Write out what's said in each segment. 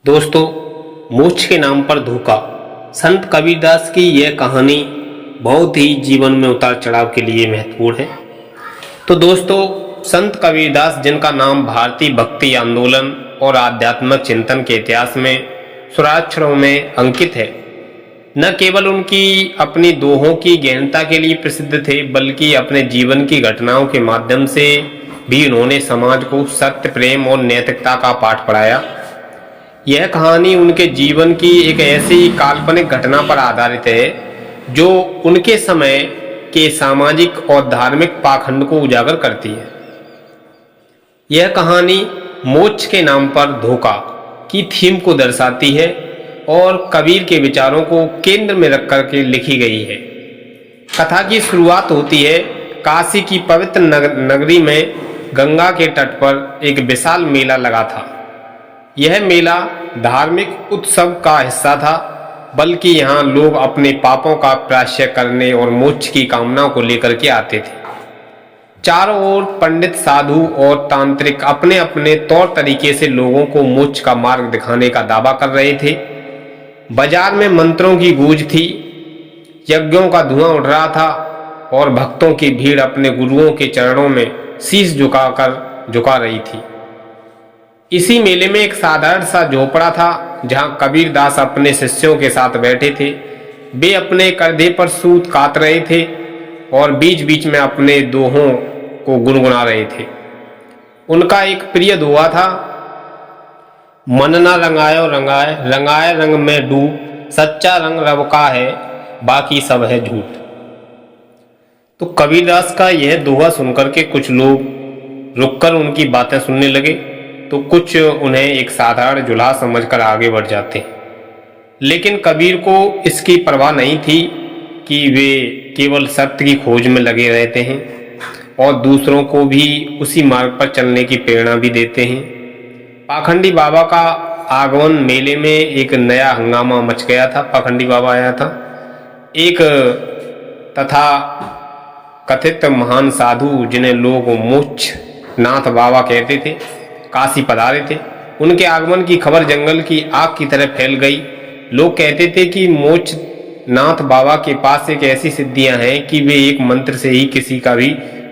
दोस्तों, मोक्ष के नाम पर धोखा। संत कबीरदास की यह कहानी बहुत ही जीवन में उतार चढ़ाव के लिए महत्वपूर्ण है। तो दोस्तों, संत कबीरदास, जिनका नाम भारतीय भक्ति आंदोलन और आध्यात्मिक चिंतन के इतिहास में सुराक्षरों में अंकित है, न केवल उनकी अपनी दोहों की गहनता के लिए प्रसिद्ध थे, बल्कि अपने जीवन की घटनाओं के माध्यम से भी उन्होंने समाज को सत्य, प्रेम और नैतिकता का पाठ पढ़ाया। यह कहानी उनके जीवन की एक ऐसी काल्पनिक घटना पर आधारित है जो उनके समय के सामाजिक और धार्मिक पाखंड को उजागर करती है। यह कहानी मोक्ष के नाम पर धोखा की थीम को दर्शाती है और कबीर के विचारों को केंद्र में रख करके लिखी गई है। कथा की शुरुआत होती है काशी की पवित्र नगरी में। गंगा के तट पर एक विशाल मेला लगा था। यह मेला धार्मिक उत्सव का हिस्सा था, बल्कि यहाँ लोग अपने पापों का प्रायश्चित करने और मोक्ष की कामना को लेकर के आते थे। चारों ओर पंडित, साधु और तांत्रिक अपने अपने तौर तरीके से लोगों को मोक्ष का मार्ग दिखाने का दावा कर रहे थे। बाजार में मंत्रों की गूंज थी, यज्ञों का धुआं उठ रहा था और भक्तों की भीड़ अपने गुरुओं के चरणों में शीश झुका रही थी। इसी मेले में एक साधारण सा झोपड़ा था, जहां कबीरदास अपने शिष्यों के साथ बैठे थे। वे अपने कंधे पर सूत काट रहे थे और बीच बीच में अपने दोहों को गुनगुना रहे थे। उनका एक प्रिय दोहा था, मन ना रंगायो रंगाए, रंगाए रंग में डूब, सच्चा रंग रब का है, बाकी सब है झूठ। तो कबीरदास का यह दोहा सुनकर के कुछ लोग रुककर उनकी बातें सुनने लगे, तो कुछ उन्हें एक साधारण जुल्हा समझकर आगे बढ़ जाते हैं। लेकिन कबीर को इसकी परवाह नहीं थी कि वे केवल सत्य की खोज में लगे रहते हैं और दूसरों को भी उसी मार्ग पर चलने की प्रेरणा भी देते हैं। पाखंडी बाबा का आगमन मेले में एक नया हंगामा मच गया था। पाखंडी बाबा आया था। एक तथा कथित महान साधु, जिन्हें लोग मोक्ष नाथ बाबा कहते थे, काशी पधारे थे। उनके आगमन की खबर जंगल की आग की तरह फैल गई। लोग कहते थे कि मोक्ष नाथ बाबा के पास एक ऐसी सिद्धियां हैं कि वे एक मंत्र से ही किसी का भी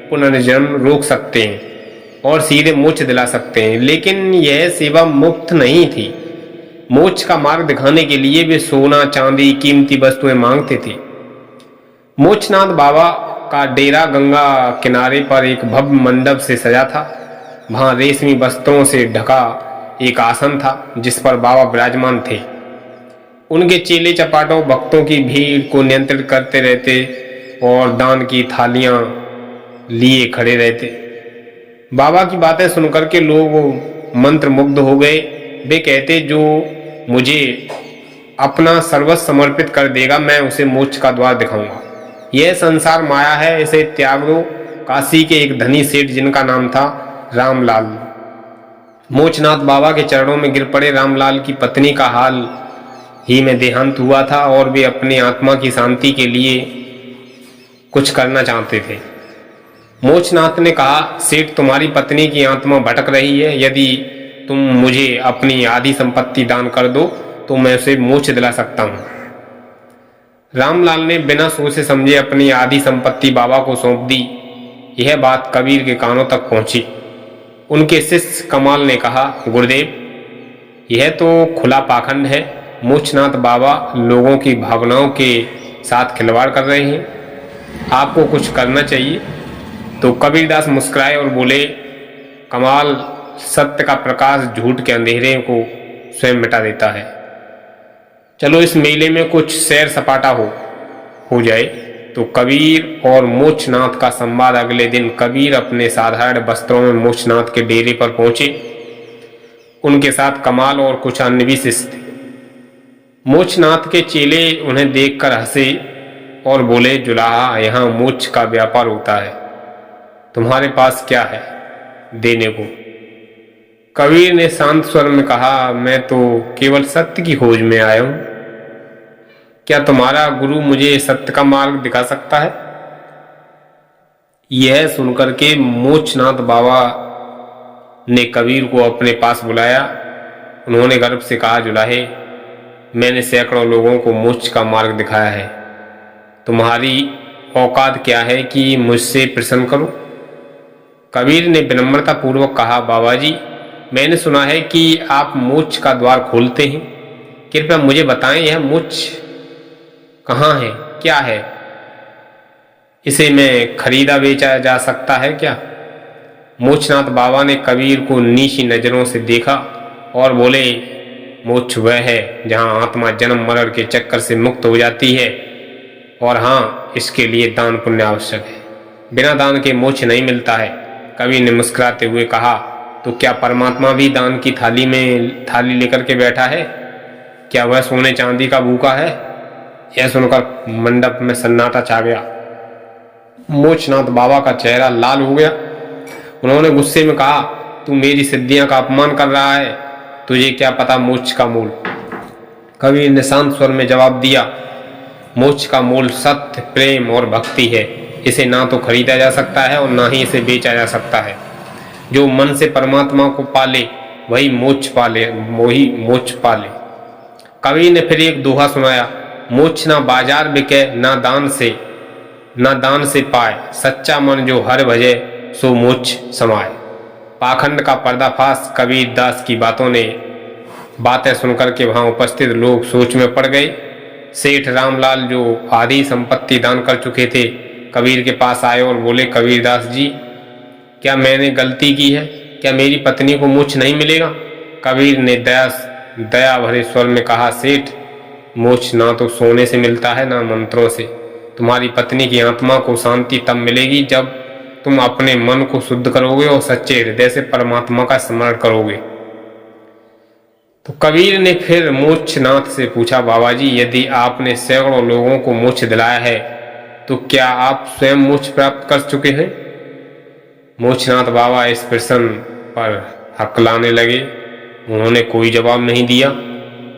पुनर्जन्म रोक सकते हैं और सीधे मोक्ष दिला सकते हैं। लेकिन यह सेवा मुफ्त नहीं थी। मोक्ष का मार्ग दिखाने के लिए वे सोना, चांदी, कीमती वस्तुएं मांगते थे। मोक्षनाथ बाबा का डेरा गंगा किनारे पर एक भव्य मंडप से सजा था। वहां रेशमी वस्त्रों से ढका एक आसन था, जिस पर बाबा विराजमान थे। उनके चेले चपाटों भक्तों की भीड़ को नियंत्रित करते रहते और दान की थालियां लिए खड़े रहते। बाबा की बातें सुनकर के लोग मंत्रमुग्ध हो गए। वे कहते, जो मुझे अपना सर्वस्व समर्पित कर देगा, मैं उसे मोक्ष का द्वार दिखाऊंगा। यह संसार माया है, इसे त्याग दो। काशी के एक धनी सेठ, जिनका नाम था रामलाल, मोक्षनाथ बाबा के चरणों में गिर पड़े। रामलाल की पत्नी का हाल ही में देहांत हुआ था और वे अपनी आत्मा की शांति के लिए कुछ करना चाहते थे। मोक्षनाथ ने कहा, सेठ, तुम्हारी पत्नी की आत्मा भटक रही है। यदि तुम मुझे अपनी आधी संपत्ति दान कर दो तो मैं उसे मोक्ष दिला सकता हूँ। रामलाल ने बिना सोचे समझे अपनी आधी संपत्ति बाबा को सौंप दी। यह बात कबीर के कानों तक पहुंची। उनके शिष्य कमाल ने कहा, गुरुदेव, यह तो खुला पाखंड है। मोक्षनाथ बाबा लोगों की भावनाओं के साथ खिलवाड़ कर रहे हैं, आपको कुछ करना चाहिए। तो कबीरदास मुस्कुराए और बोले, कमाल, सत्य का प्रकाश झूठ के अंधेरे को स्वयं मिटा देता है। चलो इस मेले में कुछ सैर सपाटा हो जाए। तो कबीर और मोक्षनाथ का संवाद। अगले दिन कबीर अपने साधारण वस्त्रों में मोक्षनाथ के डेरे पर पहुंचे। उनके साथ कमाल और कुछ अन्य भी शिष्य थे। मोक्षनाथ के चेले उन्हें देखकर हंसे और बोले, जुलाहा, यहाँ मोक्ष का व्यापार होता है, तुम्हारे पास क्या है देने को? कबीर ने शांत स्वर में कहा, मैं तो केवल सत्य की खोज में आया हूं। क्या तुम्हारा गुरु मुझे सत्य का मार्ग दिखा सकता है? यह सुनकर के मोक्षनाथ बाबा ने कबीर को अपने पास बुलाया उन्होंने गर्व से कहा, जुलाहे, मैंने सैकड़ों लोगों को मोक्ष का मार्ग दिखाया है, तुम्हारी औकात क्या है कि मुझसे प्रश्न करो। कबीर ने विनम्रता पूर्वक कहा, बाबा जी, मैंने सुना है कि आप मोक्ष का द्वार खोलते हैं, कृपया मुझे बताएं यह मोक्ष कहाँ है, क्या है, इसे मैं खरीदा बेचा जा सकता है क्या? मोक्षनाथ बाबा ने कबीर को नीची नजरों से देखा और बोले, मोक्ष वह है जहाँ आत्मा जन्म मरण के चक्कर से मुक्त हो जाती है, और हाँ, इसके लिए दान पुण्य आवश्यक है, बिना दान के मोक्ष नहीं मिलता है। कबीर ने मुस्कुराते हुए कहा, तो क्या परमात्मा भी दान की थाली लेकर के बैठा है? क्या वह सोने चांदी का भूखा है? यह सुनकर मंडप में सन्नाटा छा गया। मोक्षनाथ बाबा का चेहरा लाल हो गया। उन्होंने गुस्से में कहा, तू मेरी सिद्धियां का अपमान कर रहा है, तुझे क्या पता मोक्ष का मूल? कबीर ने शांत स्वर में जवाब दिया, मोक्ष का मूल सत्य, प्रेम और भक्ति है। इसे ना तो खरीदा जा सकता है और ना ही इसे बेचा जा सकता है। जो मन से परमात्मा को पाले वही मोक्ष पाले। कबीर ने फिर एक दोहा सुनाया, मोक्ष ना बाजार बिके, ना दान से पाए, सच्चा मन जो हर भजे सो मोक्ष समाए। पाखंड का पर्दाफाश कबीर दास की बातें सुनकर के वहां उपस्थित लोग सोच में पड़ गए। सेठ रामलाल, जो आधी संपत्ति दान कर चुके थे, कबीर के पास आए और बोले, कबीरदास जी, क्या मैंने गलती की है? क्या मेरी पत्नी को मोक्ष नहीं मिलेगा? कबीर ने दया भरे स्वर में कहा, सेठ, मोक्ष ना तो सोने से मिलता है ना मंत्रों से। तुम्हारी पत्नी की आत्मा को शांति तब मिलेगी जब तुम अपने मन को शुद्ध करोगे और सच्चे हृदय से परमात्मा का स्मरण करोगे। तो कबीर ने फिर मोक्षनाथ से पूछा, बाबा जी, यदि आपने सैकड़ों लोगों को मोक्ष दिलाया है तो क्या आप स्वयं मोक्ष प्राप्त कर चुके हैं? मोक्षनाथ बाबा इस प्रश्न पर हकलाने लगे। उन्होंने कोई जवाब नहीं दिया।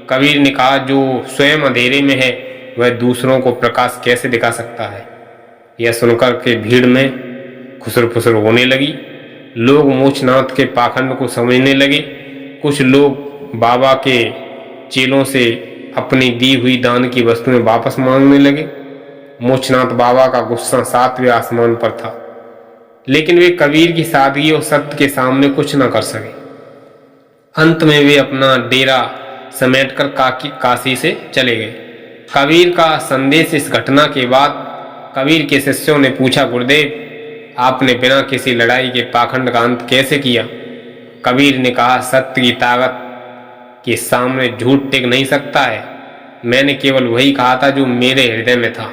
कबीर ने कहा, जो स्वयं अंधेरे में है वह दूसरों को प्रकाश कैसे दिखा सकता है? यह सुनकर के भीड़ में खुसर फुसर होने लगी। लोग मोक्षनाथ के पाखंड को समझने लगे। कुछ लोग बाबा के चेलों से अपनी दी हुई दान की वस्तुएं वापस मांगने लगे। मोक्षनाथ बाबा का गुस्सा 7वें आसमान पर था, लेकिन वे कबीर की सादगी और सत्य के सामने कुछ न कर सके। अंत में वे अपना डेरा समेटकर काशी से चले गए। कबीर का संदेश इस घटना के बाद कबीर के शिष्यों ने पूछा, गुरुदेव, आपने बिना किसी लड़ाई के पाखंड का अंत कैसे किया? कबीर ने कहा, सत्य की ताकत के सामने झूठ टिक नहीं सकता है। मैंने केवल वही कहा था जो मेरे हृदय में था।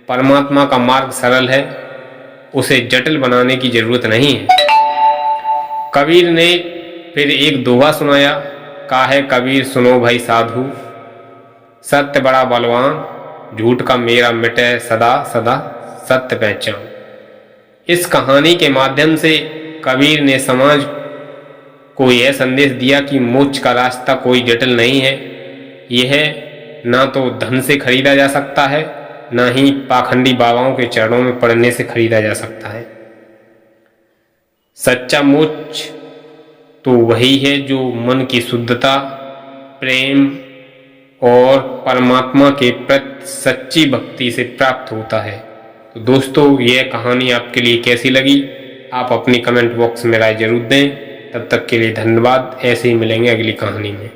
परमात्मा का मार्ग सरल है, उसे जटिल बनाने की जरूरत नहीं है। कबीर ने फिर एक दोहा सुनाया। कहा है कबीर, सुनो भाई साधु, सत्य बड़ा बलवान, झूठ का मेरा मिटे सदा सदा सत्य पहचान। इस कहानी के माध्यम से कबीर ने समाज को यह संदेश दिया कि मोक्ष का रास्ता कोई जटिल नहीं है। यह ना तो धन से खरीदा जा सकता है, ना ही पाखंडी बाबाओं के चरणों में पड़ने से खरीदा जा सकता है। सच्चा मोक्ष तो वही है जो मन की शुद्धता, प्रेम और परमात्मा के प्रति सच्ची भक्ति से प्राप्त होता है। तो दोस्तों, यह कहानी आपके लिए कैसी लगी? आप अपनी कमेंट बॉक्स में राय जरूर दें। तब तक के लिए धन्यवाद। ऐसे ही मिलेंगे अगली कहानी में।